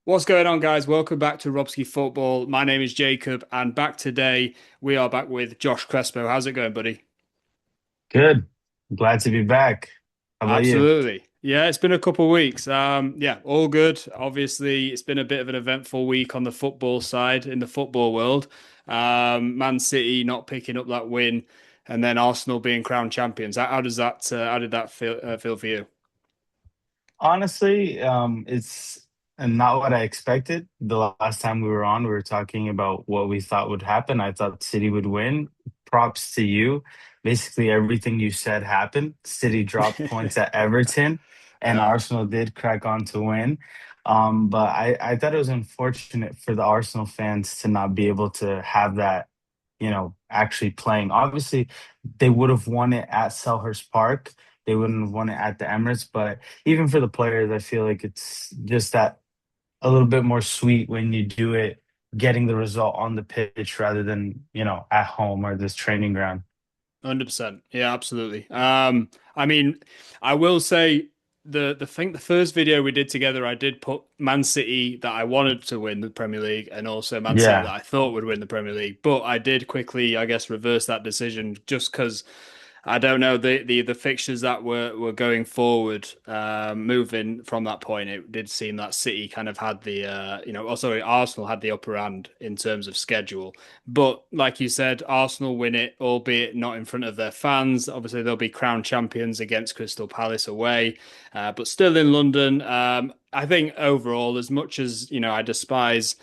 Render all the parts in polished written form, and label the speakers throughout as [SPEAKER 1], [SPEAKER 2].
[SPEAKER 1] What's going on, guys? Welcome back to Robski Football. My name is Jacob, and back today we are back with Josh Crespo. How's it going, buddy?
[SPEAKER 2] Good. Glad to be back. How about you?
[SPEAKER 1] Absolutely. Yeah, it's been a couple of weeks. Yeah, all good. Obviously, it's been a bit of an eventful week on the football side in the football world. Man City not picking up that win, and then Arsenal being crowned champions. How did that feel for you?
[SPEAKER 2] Honestly, it's not what I expected. The last time we were on, we were talking about what we thought would happen. I thought City would win. Props to you. Basically, everything you said happened. City dropped points at Everton, and
[SPEAKER 1] Yeah.
[SPEAKER 2] Arsenal did crack on to win. But I thought it was unfortunate for the Arsenal fans to not be able to have that, actually playing. Obviously, they would have won it at Selhurst Park. They wouldn't have won it at the Emirates, but even for the players, I feel like it's just that a little bit more sweet when you do it, getting the result on the pitch rather than, at home or this training ground.
[SPEAKER 1] 100%. Yeah, absolutely. I mean, I will say the first video we did together, I did put Man City that I wanted to win the Premier League and also Man City that
[SPEAKER 2] Yeah.
[SPEAKER 1] I thought would win the Premier League. But I did quickly, I guess, reverse that decision just because I don't know the fixtures that were going forward, moving from that point. It did seem that City kind of had Arsenal had the upper hand in terms of schedule. But like you said, Arsenal win it, albeit not in front of their fans. Obviously, they'll be crowned champions against Crystal Palace away, but still in London. I think overall, as much as I despise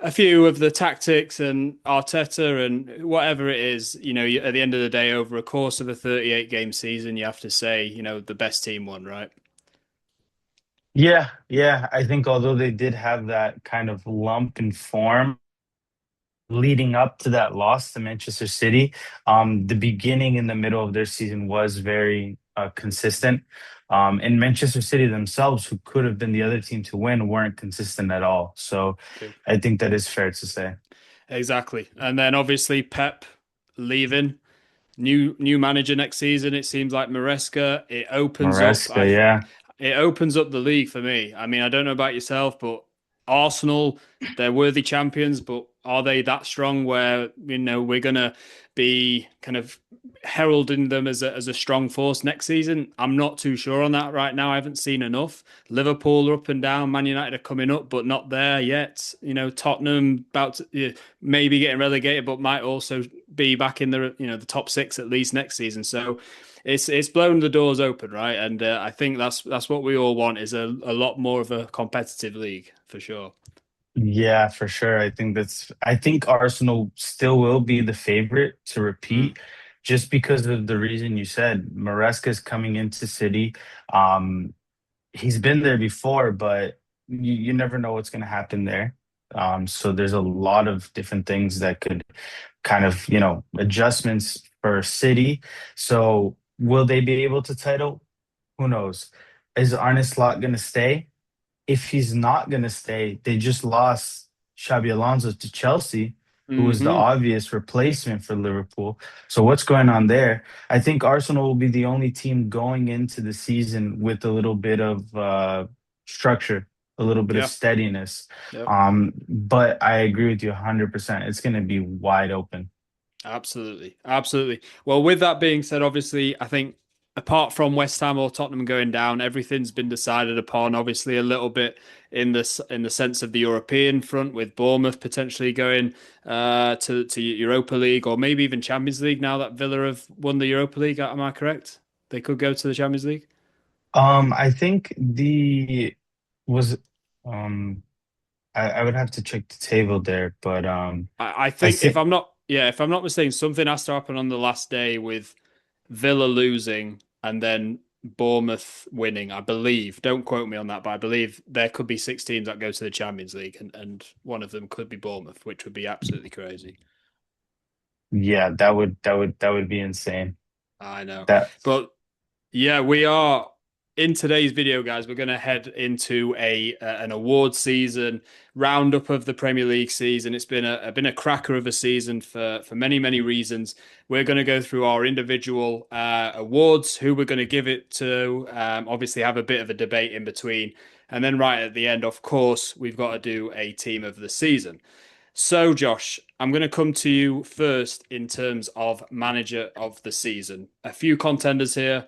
[SPEAKER 1] a few of the tactics and Arteta and whatever it is, at the end of the day, over a course of a 38 game season, you have to say, the best team won, right?
[SPEAKER 2] Yeah, yeah. I think although they did have that kind of lump in form leading up to that loss to Manchester City, the beginning and the middle of their season was very consistent. And Manchester City themselves, who could have been the other team to win, weren't consistent at all. So I think that is fair to say.
[SPEAKER 1] Exactly. And then obviously Pep leaving, new manager next season. It seems like Maresca.
[SPEAKER 2] Maresca, yeah.
[SPEAKER 1] It opens up the league for me. I mean, I don't know about yourself, but Arsenal, they're worthy champions, but are they that strong where, we're gonna be kind of heralding them as a strong force next season? I'm not too sure on that right now. I haven't seen enough. Liverpool are up and down, Man United are coming up, but not there yet. Tottenham about to, maybe getting relegated, but might also be back in the top six at least next season. So it's blown the doors open, right? And I think that's what we all want is a lot more of a competitive league for sure.
[SPEAKER 2] Yeah, for sure. I think Arsenal still will be the favorite to
[SPEAKER 1] Mm.
[SPEAKER 2] repeat just because of the reason you said. Maresca's coming into City. Um, he's been there before, but you never know what's going to happen there. So there's a lot of different things that could kind of, adjustments for City. So will they be able to title? Who knows? Is Arne Slot going to stay? If he's not going to stay, they just lost Xabi Alonso to Chelsea, who was the
[SPEAKER 1] Hmm.
[SPEAKER 2] obvious replacement for Liverpool. So what's going on there? I think Arsenal will be the only team going into the season with a little bit of structure, a little bit of
[SPEAKER 1] Yeah.
[SPEAKER 2] steadiness.
[SPEAKER 1] Yep.
[SPEAKER 2] But I agree with you 100%. It's going to be wide open.
[SPEAKER 1] Absolutely. Absolutely. Well, with that being said, obviously, I think apart from West Ham or Tottenham going down, everything's been decided upon. Obviously, a little bit in the sense of the European front, with Bournemouth potentially going to Europa League or maybe even Champions League now that Villa have won the Europa League. Am I correct? They could go to the Champions League.
[SPEAKER 2] I think the was um I would have to check the table there, but
[SPEAKER 1] I
[SPEAKER 2] I
[SPEAKER 1] think
[SPEAKER 2] think
[SPEAKER 1] if I'm not mistaken, something has to happen on the last day with Villa losing and then Bournemouth winning, I believe. Don't quote me on that, but I believe there could be six teams that go to the Champions League, and one of them could be Bournemouth, which would be absolutely crazy.
[SPEAKER 2] yeah, that would be insane.
[SPEAKER 1] I know.
[SPEAKER 2] That
[SPEAKER 1] But yeah, we are in today's video, guys. We're going to head into an award season roundup of the Premier League season. It's been a cracker of a season for many many reasons. We're going to go through our individual awards, who we're going to give it to. Obviously, have a bit of a debate in between. And then right at the end, of course, we've got to do a team of the season. So, Josh, I'm going to come to you first in terms of manager of the season. A few contenders here.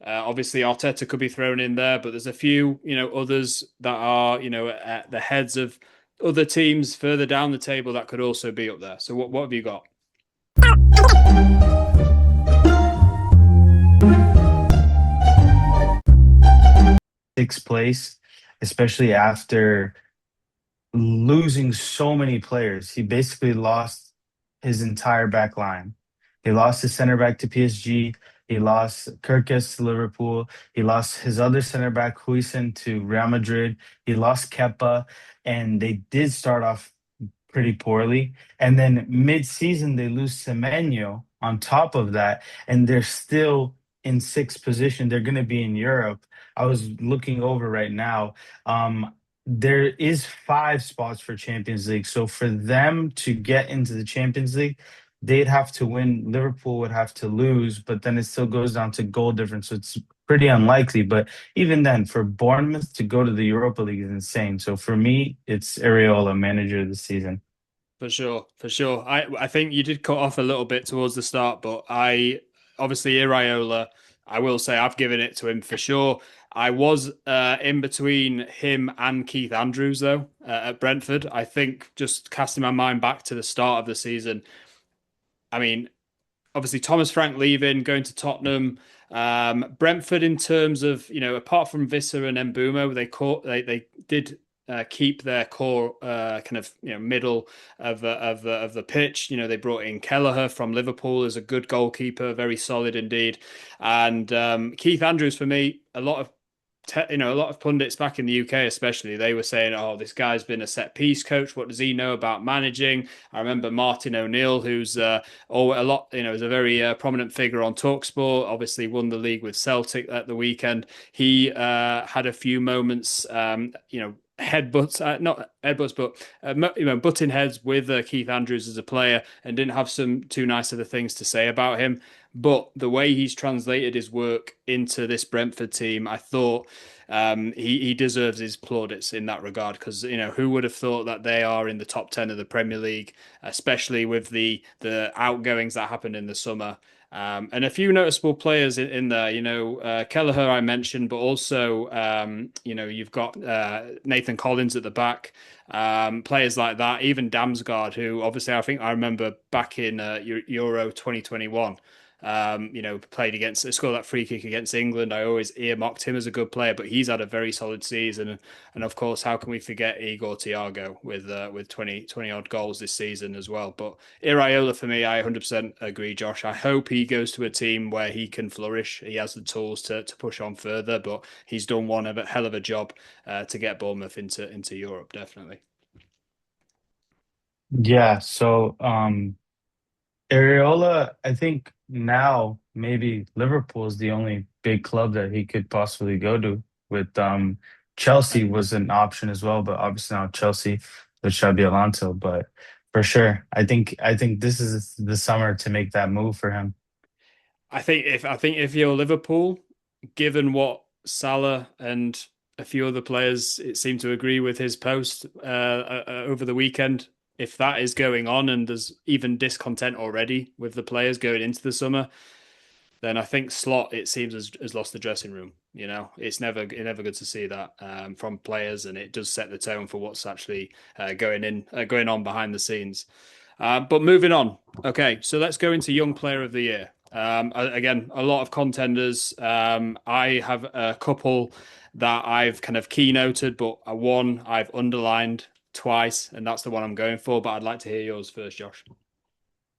[SPEAKER 1] Obviously, Arteta could be thrown in there, but there's a few, others that are, at the heads of other teams further down the table that could also be up there. So, what have you got?
[SPEAKER 2] Sixth place, especially after losing so many players. He basically lost his entire back line. He lost his center back to PSG. He lost Kirkes to Liverpool. He lost his other center back, Huijsen, to Real Madrid. He lost Kepa. And they did start off pretty poorly. And then mid-season, they lose Semenyo on top of that, and they're still in sixth position. They're going to be in Europe. I was looking over right now. There is five spots for Champions League. So for them to get into the Champions League, they'd have to win. Liverpool would have to lose, but then it still goes down to goal difference. So it's pretty unlikely. But even then, for Bournemouth to go to the Europa League is insane. So for me, it's Areola, manager of the season.
[SPEAKER 1] For sure, for sure. I think you did cut off a little bit towards the start, but I obviously Iriola, I will say I've given it to him for sure. I was in between him and Keith Andrews though at Brentford. I think just casting my mind back to the start of the season. I mean, obviously Thomas Frank leaving, going to Tottenham. Brentford, in terms of apart from Visser and Mbumo, they did keep their core kind of middle of the pitch. They brought in Kelleher from Liverpool as a good goalkeeper, very solid indeed. And Keith Andrews for me, a lot of pundits back in the UK, especially, they were saying, "Oh, this guy's been a set piece coach. What does he know about managing?" I remember Martin O'Neill, who's a lot, is a very prominent figure on Talksport. Obviously, won the league with Celtic at the weekend. He had a few moments, headbutts, not headbutts, but butting heads with Keith Andrews as a player, and didn't have some too nice of the things to say about him. But the way he's translated his work into this Brentford team, I thought he deserves his plaudits in that regard, because who would have thought that they are in the top 10 of the Premier League, especially with the outgoings that happened in the summer. And a few noticeable players in there, Kelleher I mentioned, but also, you've got Nathan Collins at the back, players like that, even Damsgaard, who obviously I think I remember back in Euro 2021. Played against, scored that free kick against England. I always earmarked him as a good player, but he's had a very solid season. And of course, how can we forget Igor Thiago with 20 odd goals this season as well? But Iriola for me, I 100% agree, Josh. I hope he goes to a team where he can flourish. He has the tools to push on further, but he's done one of a hell of a job to get Bournemouth into Europe, definitely.
[SPEAKER 2] Yeah, so Areola, I think now maybe Liverpool is the only big club that he could possibly go to. With Chelsea was an option as well, but obviously now Chelsea with Xabi Alonso. But for sure, I think this is the summer to make that move for him.
[SPEAKER 1] I think if you're Liverpool, given what Salah and a few other players it seem to agree with his post over the weekend, if that is going on and there's even discontent already with the players going into the summer, then I think Slot, it seems, has lost the dressing room. It's never good to see that from players, and it does set the tone for what's actually going on behind the scenes. But moving on. Okay, so let's go into Young Player of the Year. Again, a lot of contenders. I have a couple that I've kind of keynoted, but one I've underlined twice, and that's the one I'm going for. But I'd like to hear yours first, Josh.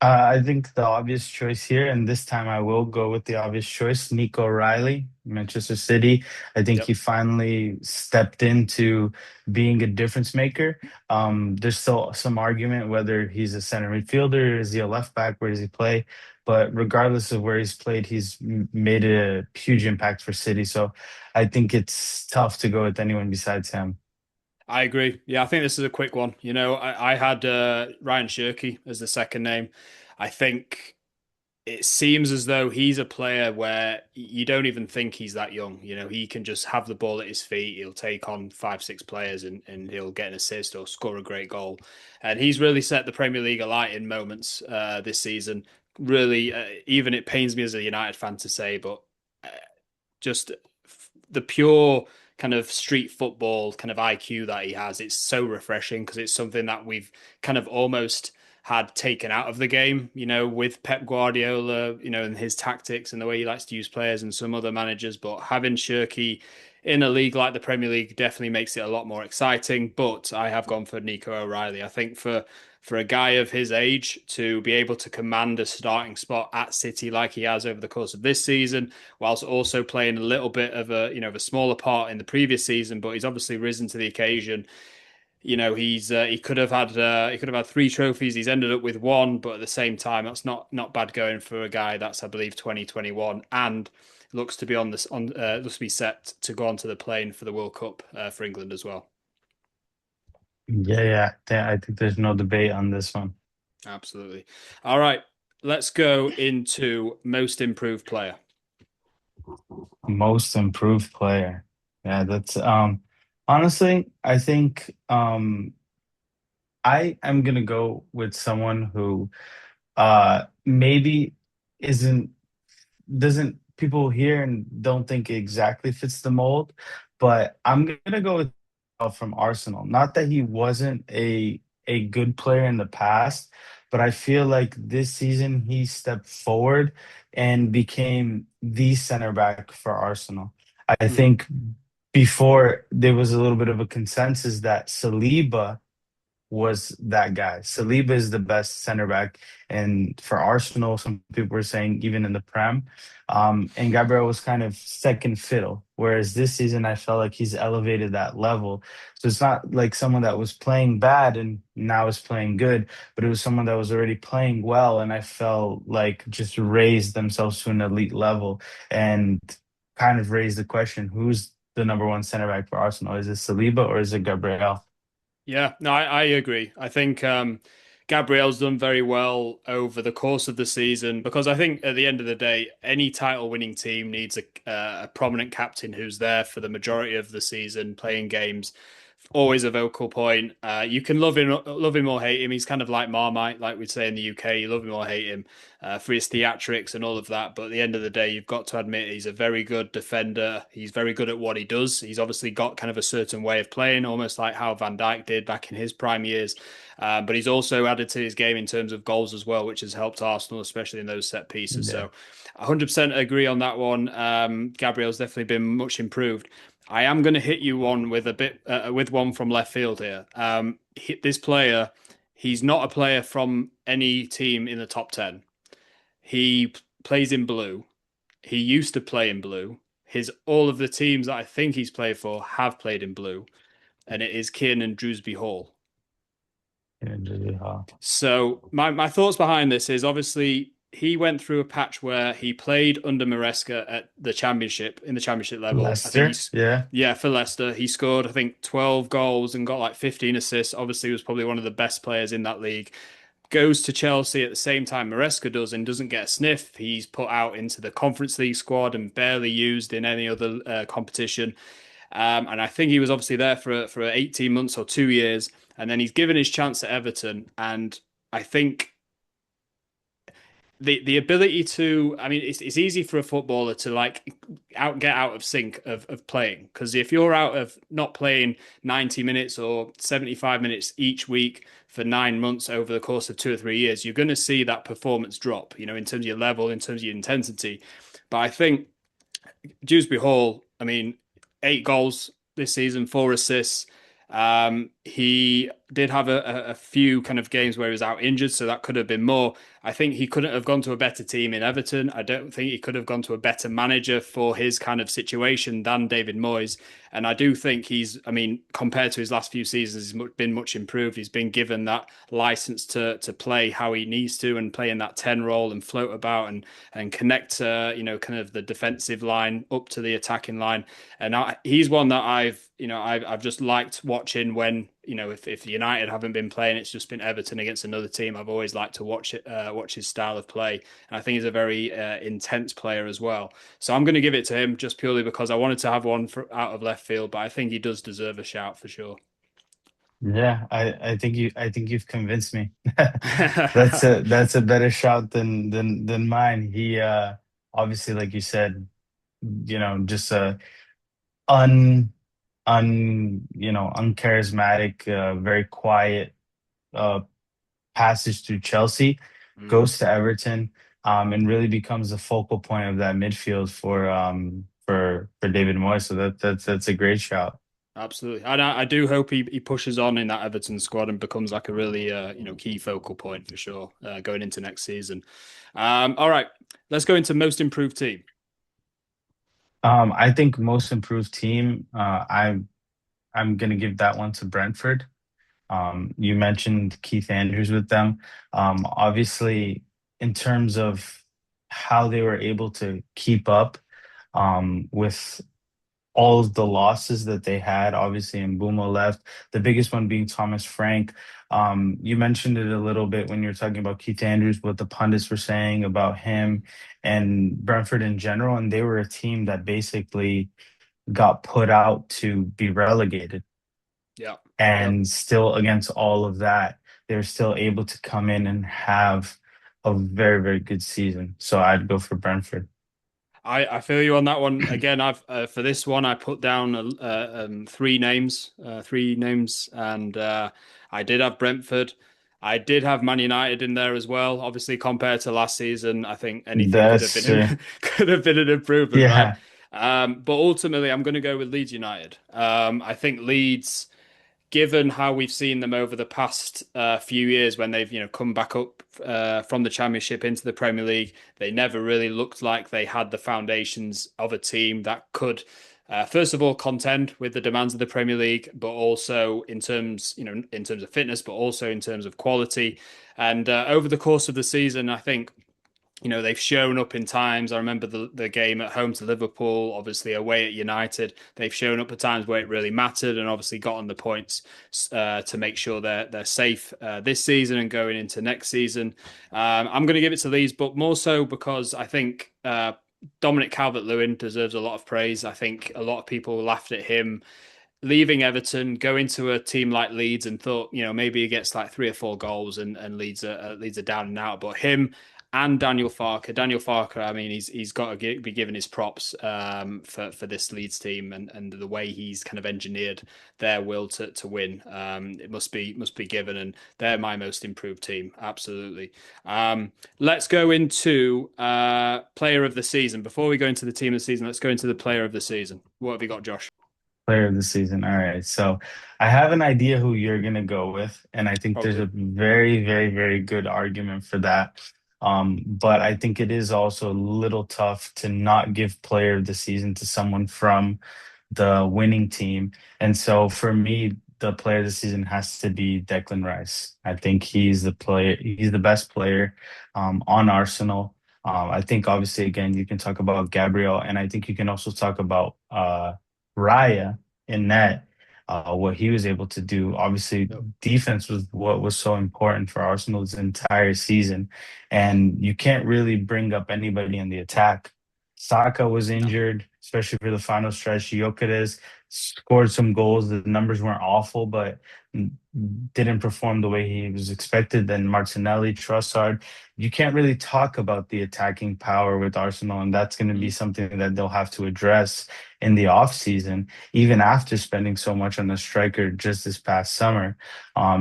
[SPEAKER 2] I think the obvious choice here, and this time I will go with the obvious choice, Nico Riley, Manchester City. I think
[SPEAKER 1] Yep.
[SPEAKER 2] he finally stepped into being a difference maker. There's still some argument whether he's a center midfielder, is he a left back, where does he play? But regardless of where he's played, he's made a huge impact for City. So I think it's tough to go with anyone besides him.
[SPEAKER 1] I agree. Yeah, I think this is a quick one. I had Ryan Shirky as the second name. I think. it seems as though he's a player where you don't even think he's that young. You know, he can just have the ball at his feet. He'll take on five, six players and he'll get an assist or score a great goal. And he's really set the Premier League alight in moments this season. Really, even it pains me as a United fan to say, but uh, just the pure kind of street football kind of IQ that he has. It's so refreshing because it's something that we've kind of almost had taken out of the game, you know, with Pep Guardiola, you know, and his tactics and the way he likes to use players and some other managers. But having Shirky in a league like the Premier League definitely makes it a lot more exciting. But I have gone for Nico O'Reilly. I think for a guy of his age to be able to command a starting spot at City like he has over the course of this season, whilst also playing a little bit of a of a smaller part in the previous season, but he's obviously risen to the occasion. You know, he could have had three trophies. He's ended up with one, but at the same time, that's not bad going for a guy that's I believe 2021 and looks to be on this on looks to be set to go onto the plane for the World Cup for England as well.
[SPEAKER 2] Yeah, yeah. I think there's no debate on this one.
[SPEAKER 1] Absolutely. All right, let's go into most improved player.
[SPEAKER 2] Most improved player. Yeah, that's honestly, I think I am gonna go with someone who maybe isn't doesn't people hear and don't think it exactly fits the mold, but I'm gonna go with from Arsenal. Not that he wasn't a good player in the past, but I feel like this season he stepped forward and became the center back for Arsenal. I
[SPEAKER 1] Mhm.
[SPEAKER 2] think before there was a little bit of a consensus that Saliba was that guy. Saliba is the best center back, and for Arsenal, some people were saying even in the Prem. And Gabriel was kind of second fiddle. Whereas this season, I felt like he's elevated that level. So it's not like someone that was playing bad and now is playing good, but it was someone that was already playing well, and I felt like just raised themselves to an elite level and kind of raised the question: who's the number one center back for Arsenal? Is it Saliba or is it Gabriel?
[SPEAKER 1] Yeah, no, I agree. I think Gabriel's done very well over the course of the season because I think at the end of the day, any title-winning team needs a prominent captain who's there for the majority of the season, playing games. Always a vocal point. You can love him or hate him. He's kind of like Marmite, like we'd say in the UK. You love him or hate him for his theatrics and all of that. But at the end of the day, you've got to admit he's a very good defender. He's very good at what he does. He's obviously got kind of a certain way of playing, almost like how Van Dijk did back in his prime years. But he's also added to his game in terms of goals as well, which has helped Arsenal, especially in those set pieces.
[SPEAKER 2] Yeah.
[SPEAKER 1] So 100% agree on that one. Gabriel's definitely been much improved. I am going to hit you one with a bit with one from left field here. This player, he's not a player from any team in the top 10. He plays in blue. He used to play in blue. His all of the teams that I think he's played for have played in blue, and it is Kieran Drewsby Hall.
[SPEAKER 2] Yeah.
[SPEAKER 1] So my thoughts behind this is obviously he went through a patch where he played under Maresca at the championship in the championship level. I think
[SPEAKER 2] Leicester, yeah.
[SPEAKER 1] yeah, for Leicester. He scored I think 12 goals and got like 15 assists. Obviously he was probably one of the best players in that league. Goes to Chelsea at the same time Maresca does and doesn't get a sniff. He's put out into the Conference League squad and barely used in any other competition. And I think he was obviously there for 18 months or 2 years, and then he's given his chance at Everton. And I think the ability to, I mean, it's easy for a footballer to like get out of sync of playing because if you're out of not playing 90 minutes or 75 minutes each week for 9 months over the course of 2 or 3 years, you're going to see that performance drop, you know, in terms of your level, in terms of your intensity. But I think Dewsbury Hall, I mean, 8 goals this season, 4 assists. He did have a few kind of games where he was out injured, so that could have been more. I think he couldn't have gone to a better team in Everton. I don't think he could have gone to a better manager for his kind of situation than David Moyes. And I do think I mean, compared to his last few seasons, he's been much improved. He's been given that license to play how he needs to and play in that 10 role and float about and connect, you know, kind of the defensive line up to the attacking line. And he's one that I've just liked watching when if United haven't been playing, it's just been Everton against another team. I've always liked to watch his style of play, and I think he's a very intense player as well. So I'm going to give it to him just purely because I wanted to have one out of left field, but I think he does deserve a shout for sure.
[SPEAKER 2] Yeah, I think you've convinced me. That's a better shot than mine. He obviously, like you said, just a un uncharismatic, very quiet uh passage through Chelsea,
[SPEAKER 1] Mm.
[SPEAKER 2] goes to Everton, and really becomes the focal point of that midfield for David Moyes. So that's a great shout.
[SPEAKER 1] Absolutely, and I do hope he pushes on in that Everton squad and becomes like a really key focal point for sure going into next season. All right, let's go into most improved team.
[SPEAKER 2] I think most improved team, I'm gonna give that one to Brentford. You mentioned Keith Andrews with them. Obviously, in terms of how they were able to keep up with all of the losses that they had, obviously, and Mbeumo left, the biggest one being Thomas Frank. You mentioned it a little bit when you were talking about Keith Andrews, what the pundits were saying about him and Brentford in general, and they were a team that basically got put out to be relegated.
[SPEAKER 1] Yeah, yeah.
[SPEAKER 2] And still, against all of that, they're still able to come in and have a very, very good season. So I'd go for Brentford.
[SPEAKER 1] I feel you on that one. Again, I've for this one I put down three names, and I did have Brentford. I did have Man United in there as well. Obviously, compared to last season, I think anything could have
[SPEAKER 2] That's
[SPEAKER 1] been could have been an improvement, right?
[SPEAKER 2] yeah,
[SPEAKER 1] But ultimately, I'm going to go with Leeds United. I think Leeds, given how we've seen them over the past few years when they've come back up from the Championship into the Premier League, they never really looked like they had the foundations of a team that could. First of all, contend with the demands of the Premier League, but also in terms of fitness, but also in terms of quality. And over the course of the season, I think they've shown up in times. I remember the game at home to Liverpool, obviously away at United. They've shown up at times where it really mattered, and obviously got on the points to make sure they're safe this season and going into next season. I'm going to give it to Leeds, but more so because I think Dominic Calvert-Lewin deserves a lot of praise. I think a lot of people laughed at him leaving Everton, going to a team like Leeds, and thought, maybe he gets like 3 or 4 goals, and Leeds are down and out. But him and Daniel Farker, I mean, he's got to be given his props for this Leeds team, and the way he's kind of engineered their will to win. It must be given, and they're my most improved team, absolutely. Let's go into player of the season. Before we go into the team of the season, let's go into the player of the season. What have you got, Josh?
[SPEAKER 2] player of the season. All right. So I have an idea who you're gonna go with, and I think there's
[SPEAKER 1] Okay.
[SPEAKER 2] a very, very, very good argument for that. But I think it is also a little tough to not give player of the season to someone from the winning team. And so for me, the player of the season has to be Declan Rice. I think he's the best player on Arsenal. I think obviously again you can talk about Gabriel, and I think you can also talk about Raya in net, what he was able to do. Obviously,
[SPEAKER 1] Yep.
[SPEAKER 2] defense was what was so important for Arsenal's entire season, and you can't really bring up anybody in the attack. Saka was
[SPEAKER 1] No.
[SPEAKER 2] injured, especially for the final stretch. Gyökeres scored some goals. The numbers weren't awful, but didn't perform the way he was expected. Then Martinelli, Trossard. You can't really talk about the attacking power with Arsenal, and that's going to be
[SPEAKER 1] Mm.
[SPEAKER 2] something that they'll have to address in the off season, even after spending so much on the striker just this past summer.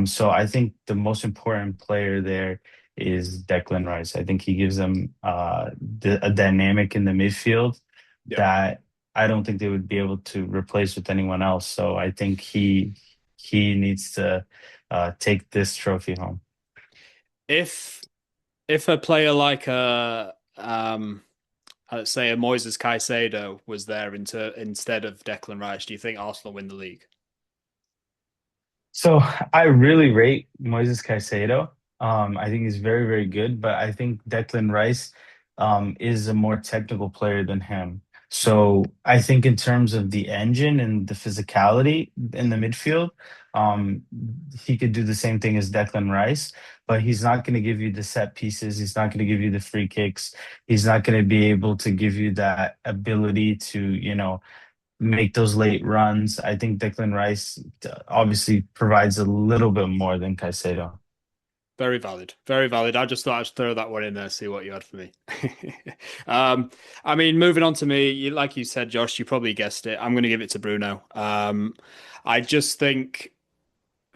[SPEAKER 2] So I think the most important player there is Declan Rice. I think he gives them a dynamic in the midfield
[SPEAKER 1] Yep.
[SPEAKER 2] that I don't think they would be able to replace with anyone else. So I think he needs to take this trophy home.
[SPEAKER 1] If if a player like let's say a Moises Caicedo was there instead of Declan Rice, do you think Arsenal win the league?
[SPEAKER 2] So I really rate Moises Caicedo. I think he's very, very good, but I think Declan Rice is a more technical player than him.
[SPEAKER 1] Mm.
[SPEAKER 2] So I think in terms of the engine and the physicality in the midfield, he could do the same thing as Declan Rice, but he's not going to give you the set pieces. He's not going to give you the free kicks. He's not going to be able to give you that ability to, make those late runs. I think Declan Rice obviously provides a little bit more than Caicedo.
[SPEAKER 1] Very valid. Very valid. I just thought I'd throw that one in there, see what you had for me. I mean, moving on to me, like you said, Josh, you probably guessed it. I'm going to give it to Bruno. I just think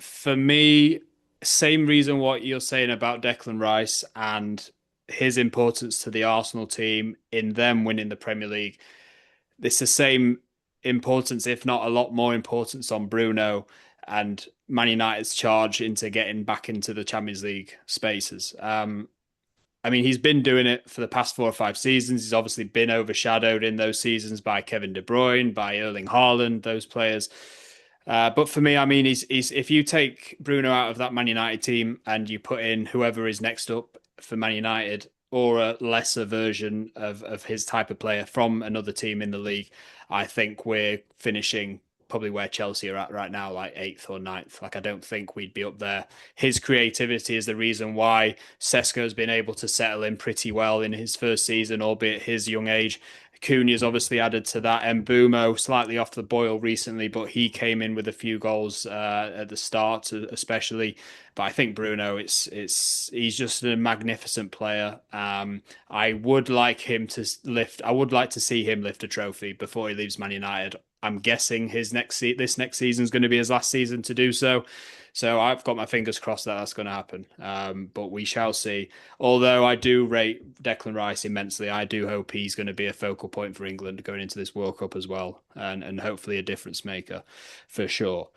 [SPEAKER 1] for me, same reason what you're saying about Declan Rice and his importance to the Arsenal team in them winning the Premier League. It's the same importance, if not a lot more importance, on Bruno and Man United's charge into getting back into the Champions League spaces. I mean, he's been doing it for the past 4 or 5 seasons. He's obviously been overshadowed in those seasons by Kevin De Bruyne, by Erling Haaland, those players. But for me, I mean, he's if you take Bruno out of that Man United team and you put in whoever is next up for Man United or a lesser version of his type of player from another team in the league, I think we're finishing probably where Chelsea are at right now, like eighth or ninth. Like I don't think we'd be up there. His creativity is the reason why Sesko's been able to settle in pretty well in his first season, albeit his young age. Cunha's obviously added to that. Mbumo slightly off the boil recently, but he came in with a few goals at the start, especially. But I think Bruno, he's just a magnificent player. I would like him to lift. I would like to see him lift a trophy before he leaves Man United. I'm guessing this next season is going to be his last season to do so. So I've got my fingers crossed that that's going to happen. But we shall see. Although I do rate Declan Rice immensely, I do hope he's going to be a focal point for England going into this World Cup as well, and hopefully a difference maker for sure.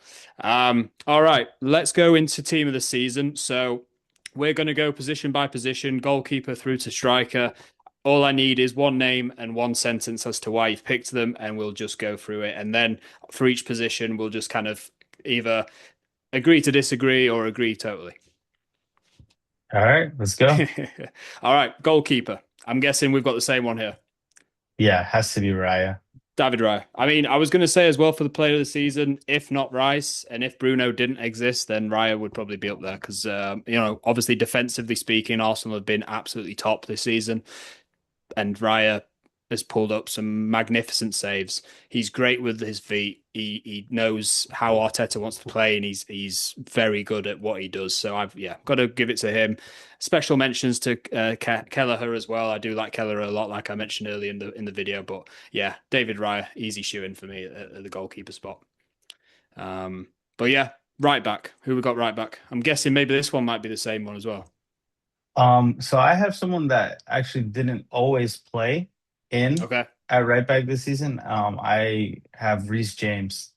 [SPEAKER 1] All right, let's go into team of the season. So we're going to go position by position, goalkeeper through to striker. All I need is one name and one sentence as to why you've picked them, and we'll just go through it. And then for each position, we'll just kind of either agree to disagree or agree totally.
[SPEAKER 2] All right, let's go.
[SPEAKER 1] All right, goalkeeper. I'm guessing we've got the same one here.
[SPEAKER 2] Yeah, has to be Raya.
[SPEAKER 1] David Raya. I mean, I was going to say as well for the player of the season, if not Rice and if Bruno didn't exist, then Raya would probably be up there because, obviously defensively speaking, Arsenal have been absolutely top this season. And Raya has pulled up some magnificent saves. He's great with his feet. He knows how Arteta wants to play, and he's very good at what he does. So I've got to give it to him. Special mentions to Kelleher as well. I do like Kelleher a lot, like I mentioned earlier in the video. But yeah, David Raya, easy shoe in for me at the goalkeeper spot. But yeah, right back. Who we got right back? I'm guessing maybe this one might be the same one as well.
[SPEAKER 2] So I have someone that actually didn't always play in
[SPEAKER 1] Okay.
[SPEAKER 2] at right back this season. I have Reece James.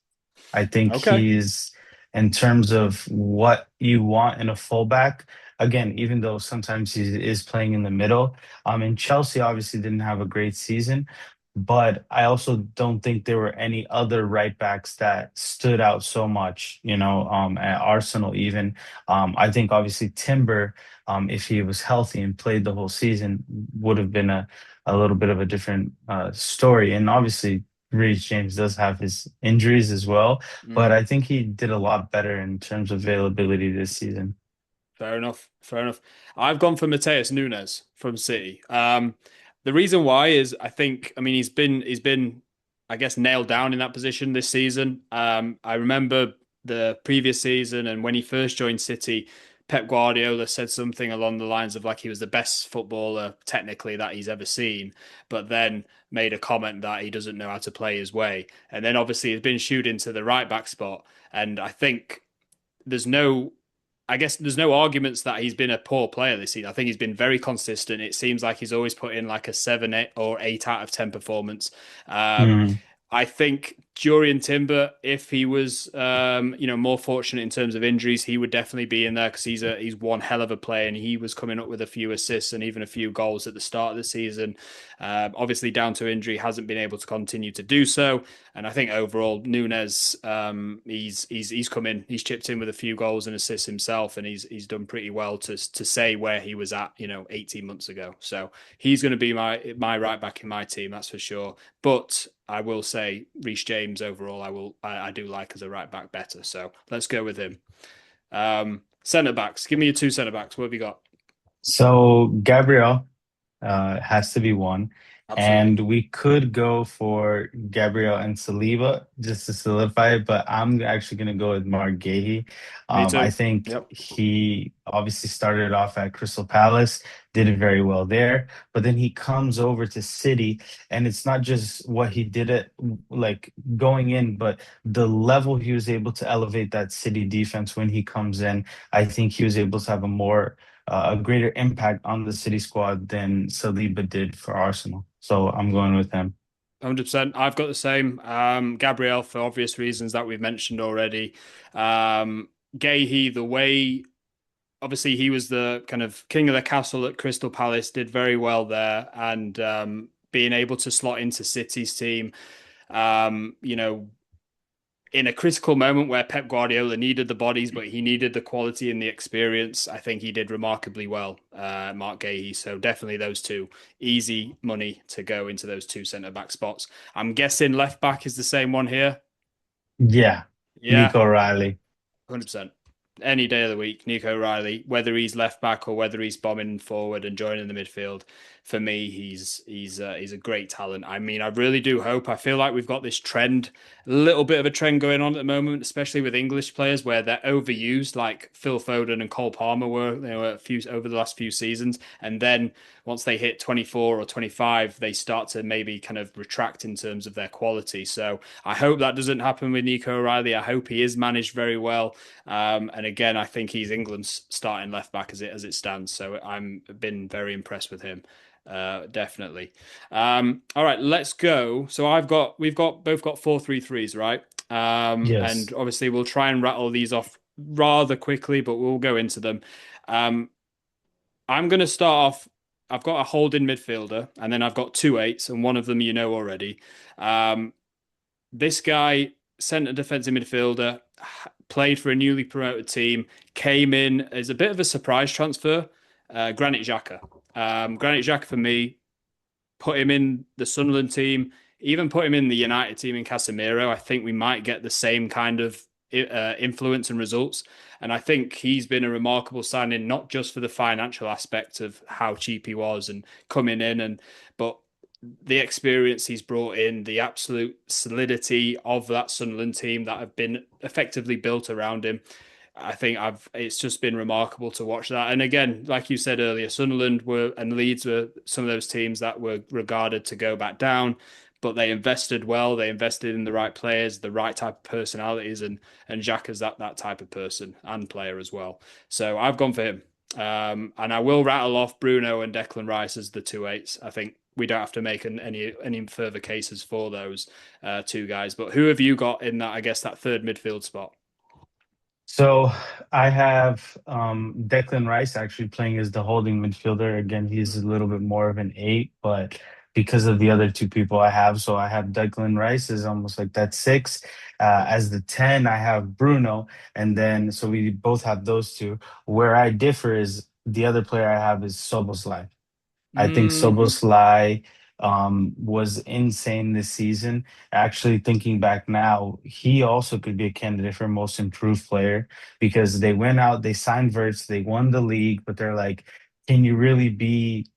[SPEAKER 2] I think
[SPEAKER 1] Okay.
[SPEAKER 2] he's in terms of what you want in a fullback. Again, even though sometimes he is playing in the middle, and Chelsea obviously didn't have a great season, but I also don't think there were any other right backs that stood out so much, at Arsenal even. I think obviously Timber, if he was healthy and played the whole season, would have been a little bit of a different story. And obviously Reece James does have his injuries as well, but
[SPEAKER 1] Mm.
[SPEAKER 2] I think he did a lot better in terms of availability this season.
[SPEAKER 1] Fair enough. Fair enough. I've gone for Mateus Nunes from City. The reason why is I mean, he's been, I guess, nailed down in that position this season. I remember the previous season and when he first joined City, Pep Guardiola said something along the lines of like he was the best footballer technically that he's ever seen, but then made a comment that he doesn't know how to play his way. And then obviously he's been shooed into the right back spot. And I think there's no I guess there's no arguments that he's been a poor player this season. I think he's been very consistent. It seems like he's always put in like a 7 or 8 out of 10 performance. Um,
[SPEAKER 2] Mm,
[SPEAKER 1] I think Jurian Timber, if he was, more fortunate in terms of injuries, he would definitely be in there because he's one hell of a player, and he was coming up with a few assists and even a few goals at the start of the season. Obviously, down to injury, hasn't been able to continue to do so. And I think overall, Nunes, he's come in, he's chipped in with a few goals and assists himself, and he's done pretty well to say where he was at, 18 months ago. So he's going to be my right back in my team, that's for sure. But I will say Reece James James overall, I do like as a right back better. So let's go with him. Centre backs. Give me your two centre backs. What have you got?
[SPEAKER 2] So Gabriel has to be one. And
[SPEAKER 1] Absolutely.
[SPEAKER 2] we could go for Gabriel and Saliba just to solidify it, but I'm actually going to go with Mark Gahey.
[SPEAKER 1] Me
[SPEAKER 2] I
[SPEAKER 1] too.
[SPEAKER 2] think
[SPEAKER 1] Yep.
[SPEAKER 2] he obviously started off at Crystal Palace, did it very well there, but then he comes over to City, and it's not just what he did it like going in, but the level he was able to elevate that City defense when he comes in. I think he was able to have a greater impact on the City squad than Saliba did for Arsenal. So I'm going with him.
[SPEAKER 1] 100%. I've got the same. Gabriel, for obvious reasons that we've mentioned already. Gahey, the way obviously he was the kind of king of the castle at Crystal Palace, did very well there, and being able to slot into City's team, you know, in a critical moment where Pep Guardiola needed the bodies, but he needed the quality and the experience, I think he did remarkably well, Mark Gahey. So definitely those two, easy money to go into those two centre back spots. I'm guessing left back is the same one here.
[SPEAKER 2] Yeah,
[SPEAKER 1] Yeah,
[SPEAKER 2] Nico Riley.
[SPEAKER 1] 100%. Any day of the week, Nico Riley, whether he's left back or whether he's bombing forward and joining the midfield, for me, he's a great talent. I mean, I really do hope. I feel like we've got this trend, a little bit of a trend going on at the moment, especially with English players, where they're overused, like Phil Foden and Cole Palmer were, a few over the last few seasons, and then once they hit 24 or 25, they start to maybe kind of retract in terms of their quality. So I hope that doesn't happen with Nico O'Reilly. I hope he is managed very well. And again, I think he's England's starting left back as it stands. So I'm been very impressed with him. Definitely. All right, let's go. So we've got both got 4-3-3s, right? And
[SPEAKER 2] Yes.
[SPEAKER 1] obviously we'll try and rattle these off rather quickly, but we'll go into them. Um, I'm going to start off. I've got a holding midfielder, and then I've got two eights, and one of them you know already. Um, this guy, centre defensive midfielder, played for a newly promoted team, came in as a bit of a surprise transfer. Granit Xhaka. Granit Xhaka for me, put him in the Sunderland team, even put him in the United team in Casemiro. I think we might get the same kind of influence and results. And I think he's been a remarkable signing, not just for the financial aspect of how cheap he was and coming in, but the experience he's brought in, the absolute solidity of that Sunderland team that have been effectively built around him. I think it's just been remarkable to watch that. And again, like you said earlier, Sunderland were and Leeds were some of those teams that were regarded to go back down, but they invested well. They invested in the right players, the right type of personalities, and Jack is that type of person and player as well. So I've gone for him. And I will rattle off Bruno and Declan Rice as the two eights. I think we don't have to make any further cases for those two guys. But who have you got in that? I guess that third midfield spot.
[SPEAKER 2] So I have Declan Rice actually playing as the holding midfielder. Again, he's a little bit more of an eight, but because of the other two people I have, so I have Declan Rice as almost like that six. As the 10, I have Bruno. And then, so we both have those two. Where I differ is the other player I have is Soboslai. I think
[SPEAKER 1] Mm-hmm.
[SPEAKER 2] Soboslai was insane this season. Actually, thinking back now, he also could be a candidate for most improved player because they went out, they signed Verts, they won the league, but they're like, can you really be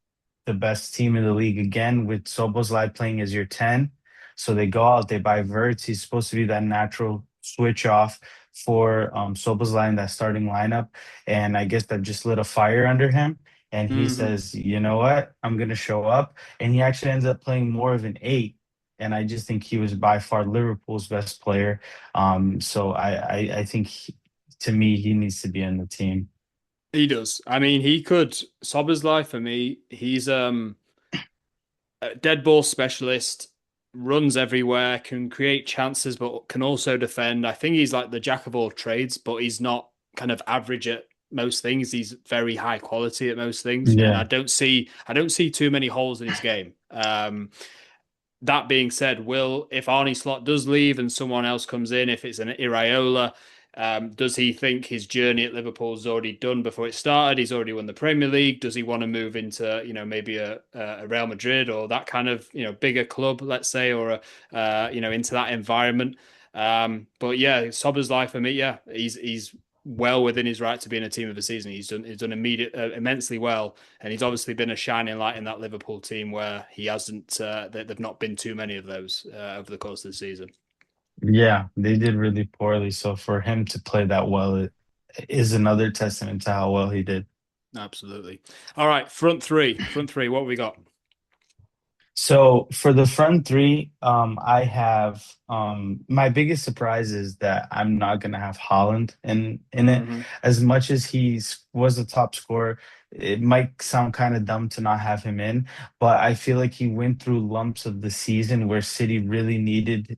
[SPEAKER 2] the best team in the league again with Soboslai playing as your 10? So they go out, they buy Verts. He's supposed to be that natural switch off for Soboslai in that starting lineup. And I guess that just lit a fire under him and he
[SPEAKER 1] Mm-hmm.
[SPEAKER 2] says, you know what, I'm going to show up. And he actually ends up playing more of an eight. And I just think he was by far Liverpool's best player. So I think to me, he needs to be in the team.
[SPEAKER 1] He does. I mean, he could. Sober's for me. He's a dead ball specialist, runs everywhere, can create chances, but can also defend. I think he's like the jack of all trades, but he's not kind of average at most things. He's very high quality at most things, and I
[SPEAKER 2] Yeah.
[SPEAKER 1] don't see too many holes in his game. That being said, will if Arnie Slot does leave and someone else comes in, if it's an Iraola, Does he think his journey at Liverpool is already done before it started? He's already won the Premier League. Does he want to move into, maybe a Real Madrid or that kind of, bigger club, let's say, or into that environment? But yeah, Szoboszlai for me, yeah, he's well within his right to be in a team of the season. He's done immensely well, and he's obviously been a shining light in that Liverpool team where he hasn't. There've not been too many of those over the course of the season.
[SPEAKER 2] Yeah, they did really poorly. So for him to play that well, it is another testament to how well he did.
[SPEAKER 1] Absolutely. All right, front three. Front three. What have we got?
[SPEAKER 2] So for the front three, I have my biggest surprise is that I'm not gonna have Holland in it.
[SPEAKER 1] Hmm.
[SPEAKER 2] As much as he's was the top scorer, it might sound kind of dumb to not have him in, but I feel like he went through lumps of the season where City really needed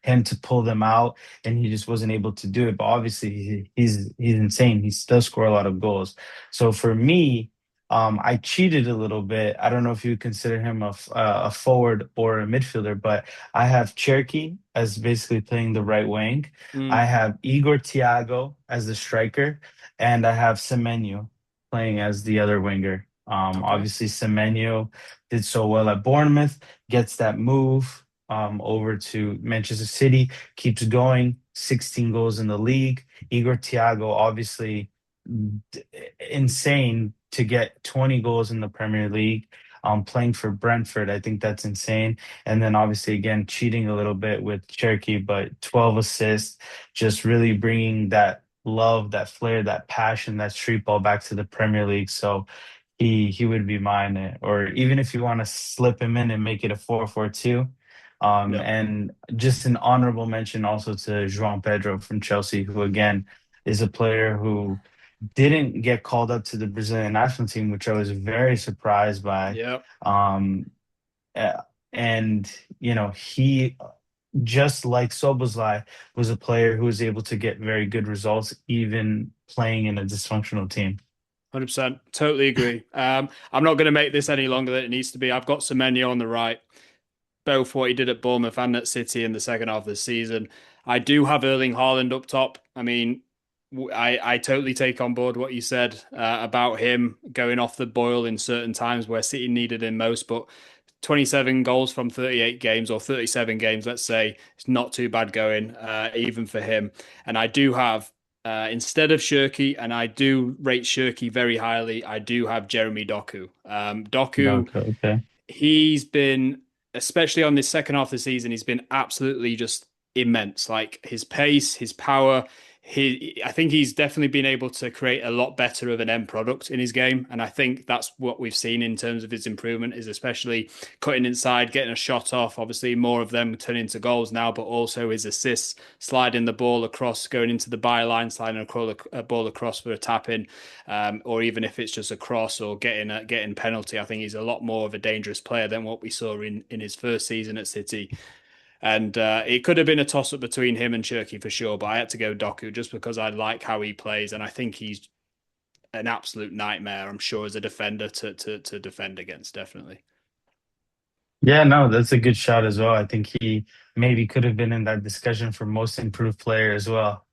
[SPEAKER 2] him to pull them out, and he just wasn't able to do it. But obviously, he's insane. He does score a lot of goals. So for me. I cheated a little bit. I don't know if you consider him a forward or a midfielder, but I have Cherky as basically playing the right wing. I
[SPEAKER 1] Mm,
[SPEAKER 2] have Igor Thiago as the striker, and I have Semenyo playing as the other winger.
[SPEAKER 1] okay.
[SPEAKER 2] Obviously, Semenyo did so well at Bournemouth, gets that move over to Manchester City, keeps going, 16 goals in the league. Igor Thiago, obviously d- insane to get 20 goals in the Premier League. Playing for Brentford, I think that's insane. And then obviously again cheating a little bit with Cherky, but 12 assists, just really bringing that love, that flair, that passion, that street ball back to the Premier League. So he would be mine. Or even if you want to slip him in and make it a 4-4-2.
[SPEAKER 1] Yeah.
[SPEAKER 2] And just an honorable mention also to João Pedro from Chelsea, who again is a player who didn't get called up to the Brazilian national team, which I was very surprised by.
[SPEAKER 1] Yeah.
[SPEAKER 2] Um, uh, and he just like Soboslai was a player who was able to get very good results, even playing in a dysfunctional team.
[SPEAKER 1] 100%. Totally agree. I'm not going to make this any longer than it needs to be. I've got Semenyo on the right, both what he did at Bournemouth and at City in the second half of the season. I do have Erling Haaland up top. I mean, I totally take on board what you said about him going off the boil in certain times where City needed him most. But 27 goals from 38 games or 37 games, let's say, it's not too bad going, even for him. And I do have, instead of Shirky, and I do rate Shirky very highly, I do have Jeremy Doku. Doku,
[SPEAKER 2] Okay, okay.
[SPEAKER 1] he's been, especially on this second half of the season, he's been absolutely just immense. Like his pace, his power. I think he's definitely been able to create a lot better of an end product in his game, and I think that's what we've seen in terms of his improvement. Is especially cutting inside, getting a shot off. Obviously, more of them turn into goals now, but also his assists, sliding the ball across, going into the byline, sliding a ball across for a tap in, or even if it's just a cross or getting penalty. I think he's a lot more of a dangerous player than what we saw in his first season at City. And it could have been a toss up between him and Cherky for sure, but I had to go Doku just because I like how he plays, and I think he's an absolute nightmare. I'm sure as a defender to defend against, definitely.
[SPEAKER 2] Yeah, no, that's a good shot as well. I think he maybe could have been in that discussion for most improved player as well.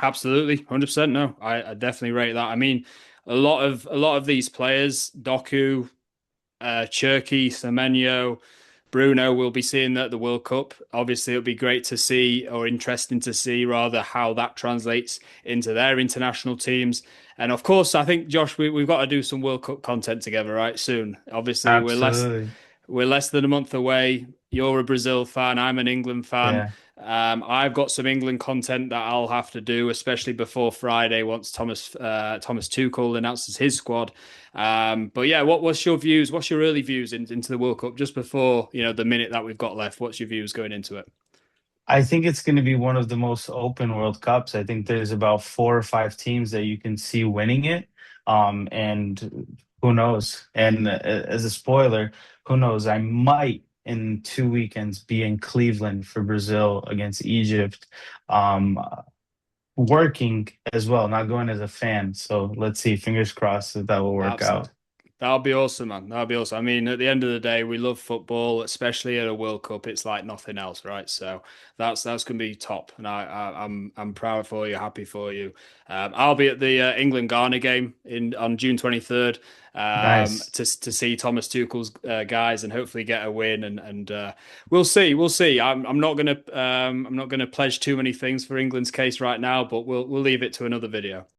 [SPEAKER 1] Absolutely, 100%. No, I definitely rate that. I mean, a lot of these players, Doku, Cherky, Semenyo, Bruno will be seeing that at the World Cup. Obviously, it'll be great to see, or interesting to see, rather, how that translates into their international teams. And of course, I think Josh, we've got to do some World Cup content together, right? Soon. Obviously,
[SPEAKER 2] Absolutely.
[SPEAKER 1] we're less than a month away. You're a Brazil fan. I'm an England fan.
[SPEAKER 2] Yeah.
[SPEAKER 1] I've got some England content that I'll have to do, especially before Friday once Thomas Tuchel announces his squad. But yeah, what's your views? What's your early views into the World Cup just before the minute that we've got left? What's your views going into it?
[SPEAKER 2] I think it's going to be one of the most open World Cups. I think there's about four or five teams that you can see winning it. And who knows? And as a spoiler, who knows? I might in 2 weekends be in Cleveland for Brazil against Egypt, um, working as well, not going as a fan. So let's see. Fingers crossed that that will work
[SPEAKER 1] Absolutely.
[SPEAKER 2] out.
[SPEAKER 1] That'll be awesome, man. That'll be awesome. I mean, at the end of the day, we love football, especially at a World Cup. It's like nothing else, right? So that's gonna be top, and I'm proud for you, happy for you. I'll be at the England Ghana game in on June 23rd,
[SPEAKER 2] Nice.
[SPEAKER 1] to see Thomas Tuchel's guys and hopefully get a win, and we'll see. I'm not gonna pledge too many things for England's case right now, but we'll leave it to another video.